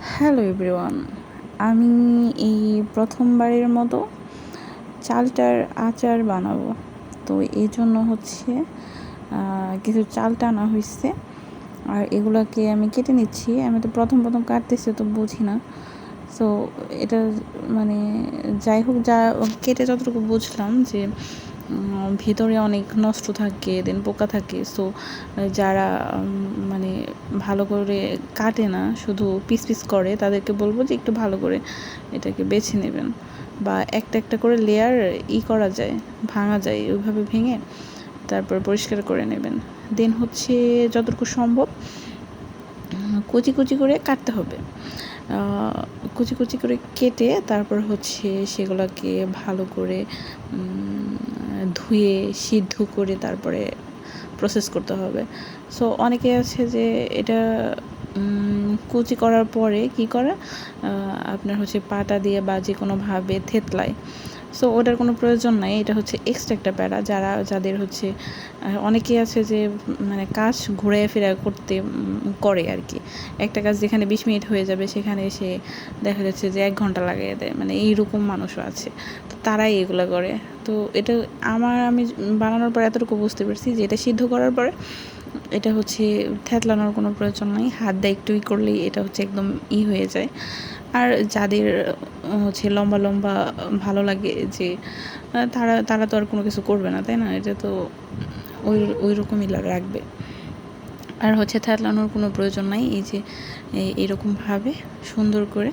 Hello everyone, আমি এই প্রথমবারের মতো চালটার আচার বানাবো। তো এই জন্য হচ্ছে কিছু চালটা আনা হয়েছে, আর এগুলোকে আমি কেটে নিচ্ছি। আমি তো প্রথম কাটতেছি, তো বুঝি না। সো এটা মানে যাই হোক, যা কেটে যতটুকু বুঝলাম যে ভিতরে অনেক নষ্ট থাকে, দেন পোকা থাকে। সো যারা মানে ভালো করে কাটে না, শুধু পিস পিস করে, তাদেরকে বলবো যে একটু ভালো করে এটাকে বেছে নেবেন, বা একটা একটা করে লেয়ার করা যায়, ভাঙা যায়, ওইভাবে ভেঙে তারপর পরিষ্কার করে নেবেন। দেন হচ্ছে যতটুকু সম্ভব কুচি কুচি করে কাটতে হবে। কুচি কুচি করে কেটে তারপর হচ্ছে সেগুলোকে ভালো করে ধুয়ে সিদ্ধ করে তারপরে প্রসেস করতে হবে। সো অনেকে আছে যে এটা কুচি করার পরে কি করে, আপনার হচ্ছে পাটা দিয়ে বা যে কোনোভাবে থেতলায়। সো ওটার কোনো প্রয়োজন নাই। এটা হচ্ছে এক্সট্রা একটা প্যারা। যাদের হচ্ছে অনেকেই আছে যে মানে কাজ ঘুরে ফিরে করতে করে আর কি। একটা কাজ যেখানে 20 মিনিট হয়ে যাবে, সেখানে এসে দেখা যাচ্ছে যে 1 ঘন্টা লাগিয়ে দেয়, মানে এইরকম মানুষও আছে। তো তারাই এগুলো করে। তো এটা আমি বানানোর পর এতটুকু বুঝতে পারছি যে এটা সিদ্ধ করার পরে এটা হচ্ছে থেতলানোর কোনো প্রয়োজন নাই। হাত দিয়ে একটু করলেই এটা হচ্ছে একদম হয়ে যায়। আর যাদের হচ্ছে লম্বা লম্বা ভালো লাগে, যে তারা তো আর কোনো কিছু করবে না, তাই না? এটা তো ওই রকমই রাখবে। আর হচ্ছে থেতলানোর কোনো প্রয়োজন নাই। এই যে এইরকমভাবে সুন্দর করে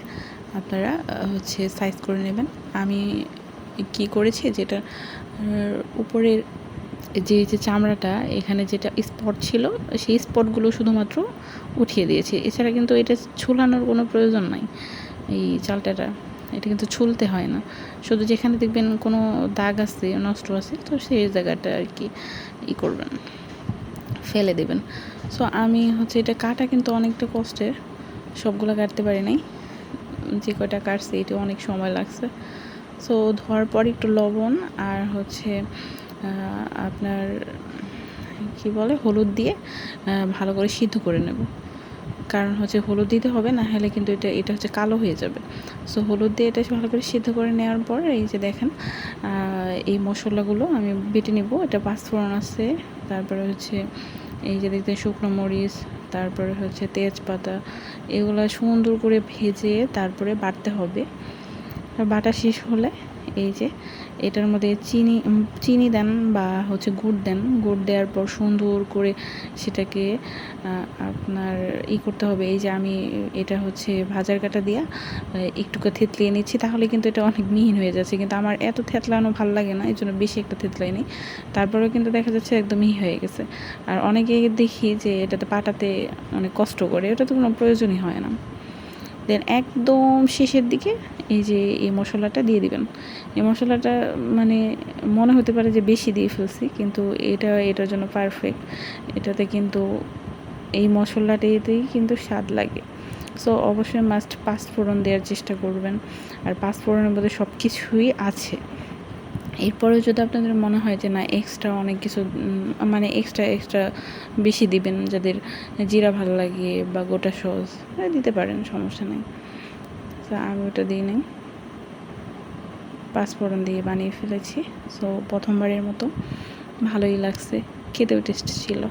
আপনারা হচ্ছে সাইজ করে নেবেন। আমি কি করেছি, যেটা উপরের যে চামড়াটা, এখানে যেটা স্পট ছিল, সেই স্পটগুলো শুধুমাত্র উঠিয়ে দিয়েছি। এছাড়া কিন্তু এটা ছুলানোর কোনো প্রয়োজন নাই। এই চালটাটা এটা কিন্তু ছুলতে হয় না, শুধু যেখানে দেখবেন কোনো দাগ আছে, নষ্ট আছে, তো সেই জায়গাটা আর কি করবেন, ফেলে দেবেন। সো আমি হচ্ছে এটা কাটা কিন্তু অনেকটা কষ্টের, সবগুলো কাটতে পারি নাই। যে কয়টা কাটছি এটা অনেক সময় লাগছে। সো ধোয়ার পর একটু লবণ আর হচ্ছে আপনার কি বলে হলুদ দিয়ে ভালো করে সিদ্ধ করে নেব। কারণ হচ্ছে হলুদ দিতে হবে, না হলে কিন্তু এটা হচ্ছে কালো হয়ে যাবে। সো হলুদ দিয়ে এটা ভালো করে সিদ্ধ করে নেওয়ার পর এই যে দেখেন এই মশলাগুলো আমি বেটে নেব। এটা পাঁচফোড়ন আছে, তারপরে হচ্ছে এই যে দেখতে শুকনো মরিচ, তারপরে হচ্ছে তেজপাতা, এগুলো সুন্দর করে ভেজে তারপরে বাটতে হবে। বাটা শেষ হলে এই যে এটার মধ্যে চিনি দেন বা হচ্ছে গুড় দেন। গুড় দেওয়ার পর সুন্দর করে সেটাকে আপনার করতে হবে। এই যে আমি এটা হচ্ছে ভাজার কাঁটা দিয়া একটুকু থেতলিয়ে নিচ্ছি, তাহলে কিন্তু এটা অনেক মিহিন হয়ে যাচ্ছে। কিন্তু আমার এত থেতলানো ভালো লাগে না, এই জন্য বেশি একটা থেতলাই নিই। তারপরেও কিন্তু দেখা যাচ্ছে একদম মিহি হয়ে গেছে। আর অনেকে দেখি যে এটাতে পাটাতে অনেক কষ্ট করে, এটা তো কোনো প্রয়োজনই হয় না। দেন একদম শেষের দিকে এই যে এই মশলাটা দিয়ে দিবেন। এই মশলাটা মানে মনে হতে পারে যে বেশি দিয়ে ফেলছি, কিন্তু এটার জন্য পারফেক্ট। এটাতে কিন্তু এই মশলাটাতেই কিন্তু স্বাদ লাগে। সো অবশ্যই মাস্ট পাঁচফোড়ন দেওয়ার চেষ্টা করবেন। আর পাঁচফোড়নের মধ্যে সব কিছুই আছে। এরপরেও যদি আপনাদের মনে হয় যে না, এক্সট্রা অনেক কিছু মানে এক্সট্রা বেশি দিবেন, যাদের জিরা ভালো লাগে বা গোটা সস দিতে পারেন, সমস্যা নেই। তো আমি ওটা দিই নাই, পাঁচফোড়ন দিয়ে বানিয়ে ফেলেছি। সো প্রথমবারের মতো ভালোই লাগছে, খেতেও টেস্ট ছিল।